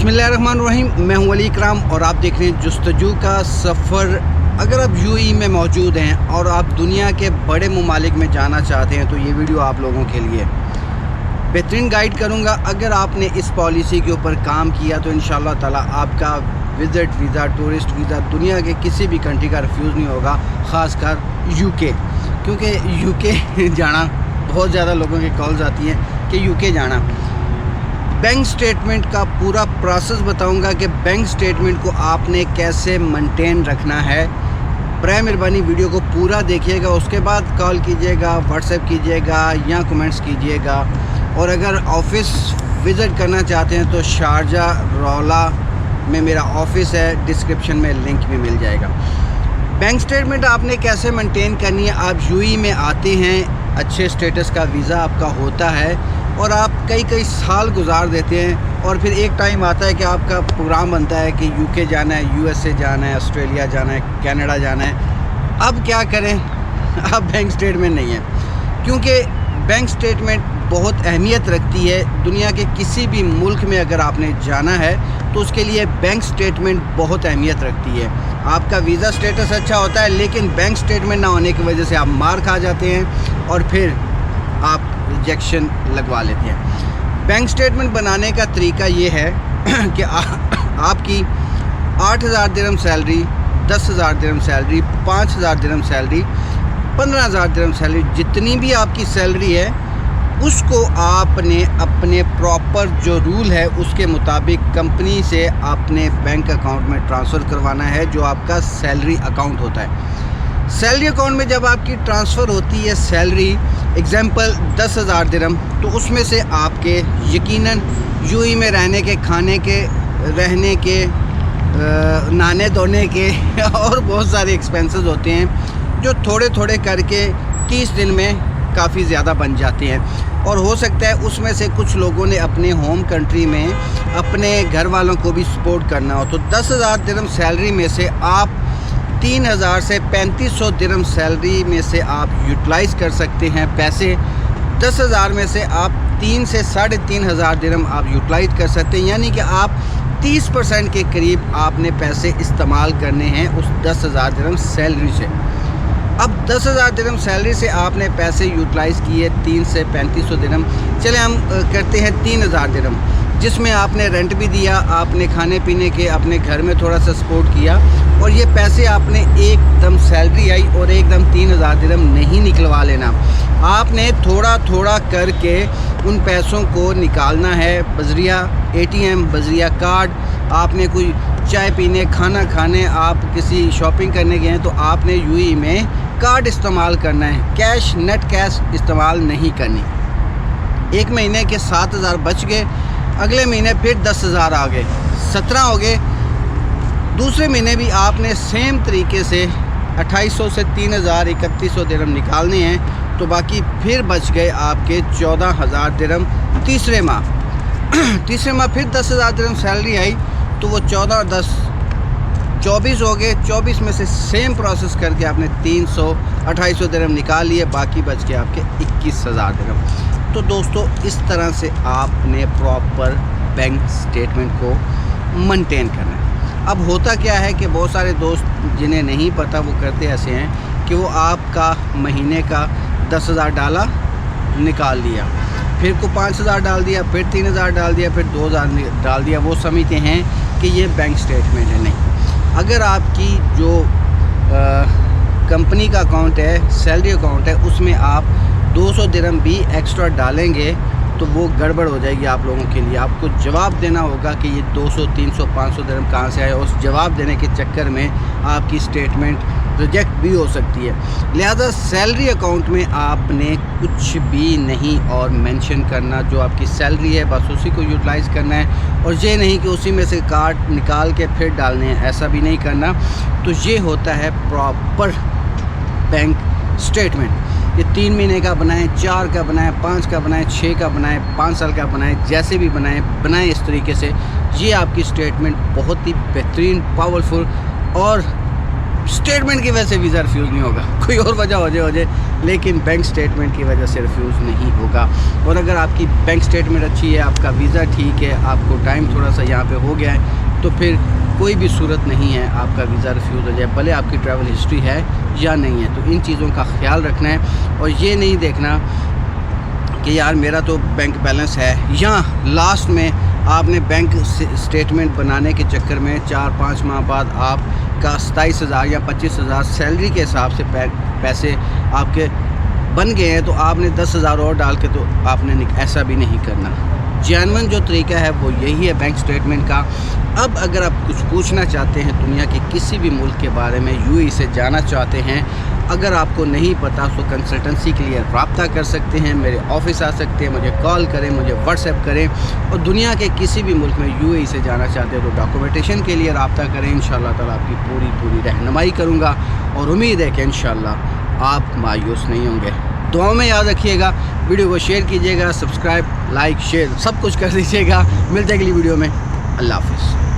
बिस्मिल्लाहिर्रहमानिर्रहीम। मैं हूं अली इकराम और आप देख रहे हैं जस्तजू का सफ़र। अगर आप यूएई में मौजूद हैं और आप दुनिया के बड़े ममालिक में जाना चाहते हैं तो ये वीडियो आप लोगों के लिए बेहतरीन गाइड करूंगा। अगर आपने इस पॉलिसी के ऊपर काम किया तो इंशाअल्लाह ताला आपका विज़िट वीज़ा, टूरिस्ट वीज़ा दुनिया के किसी भी कंट्री का रिफ्यूज़ नहीं होगा, ख़ासकर यूके। क्योंकि यूके जाना बहुत ज़्यादा लोगों की कॉल्स आती हैं कि यूके जाना। बैंक स्टेटमेंट का पूरा प्रोसेस बताऊंगा कि बैंक स्टेटमेंट को आपने कैसे मेंटेन रखना है। बराए मेहरबानी वीडियो को पूरा देखिएगा, उसके बाद कॉल कीजिएगा, व्हाट्सएप कीजिएगा या कमेंट्स कीजिएगा। और अगर ऑफ़िस विज़िट करना चाहते हैं तो शारजाह रौला में मेरा ऑफ़िस है, डिस्क्रिप्शन में लिंक भी मिल जाएगा। बैंक स्टेटमेंट आपने कैसे मेंटेन करनी है। आप यूएई में आते हैं, अच्छे स्टेटस का वीज़ा आपका होता है और आप कई साल गुजार देते हैं और फिर एक टाइम आता है कि आपका प्रोग्राम बनता है कि यूके जाना है, यूएसए जाना है, ऑस्ट्रेलिया जाना है, कनाडा जाना है। अब क्या करें, अब बैंक स्टेटमेंट नहीं है। क्योंकि बैंक स्टेटमेंट बहुत अहमियत रखती है। दुनिया के किसी भी मुल्क में अगर आपने जाना है तो उसके लिए बैंक स्टेटमेंट बहुत अहमियत रखती है। आपका वीज़ा स्टेटस अच्छा होता है लेकिन बैंक स्टेटमेंट ना होने की वजह से आप मार खा जाते हैं और फिर आप रिजेक्शन लगवा लेते हैं। बैंक स्टेटमेंट बनाने का तरीका ये है कि आपकी 8,000 दिरहम सैलरी, 10,000 दिरहम सैलरी, 5,000 दिरहम सैलरी, 15,000 दिरहम सैलरी, जितनी भी आपकी सैलरी है उसको आपने अपने प्रॉपर जो रूल है उसके मुताबिक कंपनी से अपने बैंक अकाउंट में ट्रांसफ़र करवाना है, जो आपका सैलरी अकाउंट होता है। सैलरी अकाउंट में जब आपकी ट्रांसफ़र होती है सैलरी, एग्जांपल 10,000 दिरहम, तो उसमें से आपके यकीनन यूएई में रहने के, खाने के, रहने के, नहाने धोने के और बहुत सारे एक्सपेंसेस होते हैं जो थोड़े थोड़े करके 30 दिन में काफ़ी ज़्यादा बन जाते हैं। और हो सकता है उसमें से कुछ लोगों ने अपने होम कंट्री में अपने घर वालों को भी सपोर्ट करना हो, तो 10,000 दिरहम सैलरी में से आप 3,000 से 3,500 दिरहम सैलरी में से आप यूटिलाइज़ कर सकते हैं पैसे। 10,000 में से आप 3 से 3,500 दिरहम आप यूटिलाइज़ कर सकते हैं, यानी कि आप 30% के करीब आपने पैसे इस्तेमाल करने हैं उस 10,000 दिरहम सैलरी से। अब 10,000 दिरहम सैलरी से आपने पैसे यूटिलाइज़ किए 3 से 3,500 दिरहम। चले हम करते हैं 3,000 दिरहम, जिसमें आपने रेंट भी दिया, आपने खाने पीने के अपने घर में थोड़ा सा सपोर्ट किया और ये पैसे आपने एकदम सैलरी आई और एकदम 3,000 दिरहम नहीं निकलवा लेना। आपने थोड़ा थोड़ा करके उन पैसों को निकालना है। बजरिया ATM, बजरिया कार्ड, आपने कोई चाय पीने, खाना खाने, आप किसी शॉपिंग करने गए हैं तो आपने यूएई में कार्ड इस्तेमाल करना है। कैश, नेट कैश इस्तेमाल नहीं करनी। एक महीने के 7,000 बच गए, अगले महीने फिर 10,000 आ गए, 17 हो गए। दूसरे महीने भी आपने सेम तरीके से 2,800 से 3,000, 3,100 दिरहम निकालने हैं, तो बाकी फिर बच गए आपके 14,000 दिरहम। तीसरे माह फिर 10,000 दिरहम सैलरी आई तो वो 14 10 24 हो गए। 24 में से सेम प्रोसेस करके आपने 300, 2,800 दिरहम निकाल लिए, बाकी बच गए आपके 21,000 दिरहम। तो दोस्तों इस तरह से आपने प्रॉपर बैंक स्टेटमेंट को मेंटेन करना है। अब होता क्या है कि बहुत सारे दोस्त जिन्हें नहीं पता वो करते ऐसे हैं कि वो आपका महीने का 10,000 डाला, निकाल लिया, फिर को 5,000 डाल दिया, फिर 3,000 डाल दिया, फिर 2,000 डाल दिया। वो समझते हैं कि ये बैंक स्टेटमेंट है। नहीं, अगर आपकी जो कंपनी का अकाउंट है, सैलरी अकाउंट है, उसमें आप 200 दिरहम भी एक्स्ट्रा डालेंगे तो वो गड़बड़ हो जाएगी आप लोगों के लिए। आपको जवाब देना होगा कि ये 200, 300, 500 दिरहम कहाँ से आए। उस जवाब देने के चक्कर में आपकी स्टेटमेंट रिजेक्ट भी हो सकती है। लिहाजा सैलरी अकाउंट में आपने कुछ भी नहीं और मेंशन करना। जो आपकी सैलरी है बस उसी को यूटिलाइज़ करना है और ये नहीं कि उसी में से कार्ड निकाल के फिर डालने हैं, ऐसा भी नहीं करना। तो ये होता है प्रॉपर बैंक स्टेटमेंट। ये 3 महीने का बनाएं, 4 का बनाएं, 5 का बनाएं, 6 का बनाएं, 5 साल का बनाएं, जैसे भी बनाएं इस तरीके से। ये आपकी स्टेटमेंट बहुत ही बेहतरीन, पावरफुल और स्टेटमेंट की वजह से वीज़ा रिफ्यूज़ नहीं होगा, कोई और वजह हो जाए, लेकिन बैंक स्टेटमेंट की वजह से रिफ्यूज़ नहीं होगा। और अगर आपकी बैंक स्टेटमेंट अच्छी है, आपका वीज़ा ठीक है, आपको टाइम थोड़ा सा यहाँ पे हो गया है, तो फिर कोई भी सूरत नहीं है आपका वीज़ा रिफ्यूज़ हो जाए, भले आपकी ट्रैवल हिस्ट्री है या नहीं है। तो इन चीज़ों का ख्याल रखना है और ये नहीं देखना कि यार मेरा तो बैंक बैलेंस है, या लास्ट में आपने बैंक स्टेटमेंट बनाने के चक्कर में 4-5 माह बाद आपका 27,000 या 25,000 सैलरी के हिसाब से पैसे आपके बन गए हैं, तो आपने 10,000 और डाल के तो आपने ऐसा भी नहीं करना। जेन्युइन जो तरीका है वो यही है बैंक स्टेटमेंट का। अब अगर आप कुछ पूछना चाहते हैं दुनिया के किसी भी मुल्क के बारे में, यूएई से जाना चाहते हैं, अगर आपको नहीं पता तो कंसल्टेंसी के लिए रब्ता कर सकते हैं, मेरे ऑफिस आ सकते हैं, मुझे कॉल करें, मुझे व्हाट्सएप करें। और दुनिया के किसी भी मुल्क में यूएई से जाना चाहते हैं तो डॉक्यूमेंटेशन के लिए रब्ता करें। इंशाअल्लाह ताला आपकी पूरी रहनुमाई करूँगा और उम्मीद है कि इंशाअल्लाह आप मायूस नहीं होंगे। दुआओं में याद रखिएगा, वीडियो को शेयर कीजिएगा, सब्सक्राइब, लाइक, शेयर सब कुछ कर दीजिएगा। मिलते हैं अगली वीडियो में। अल्लाह हाफ़िज़।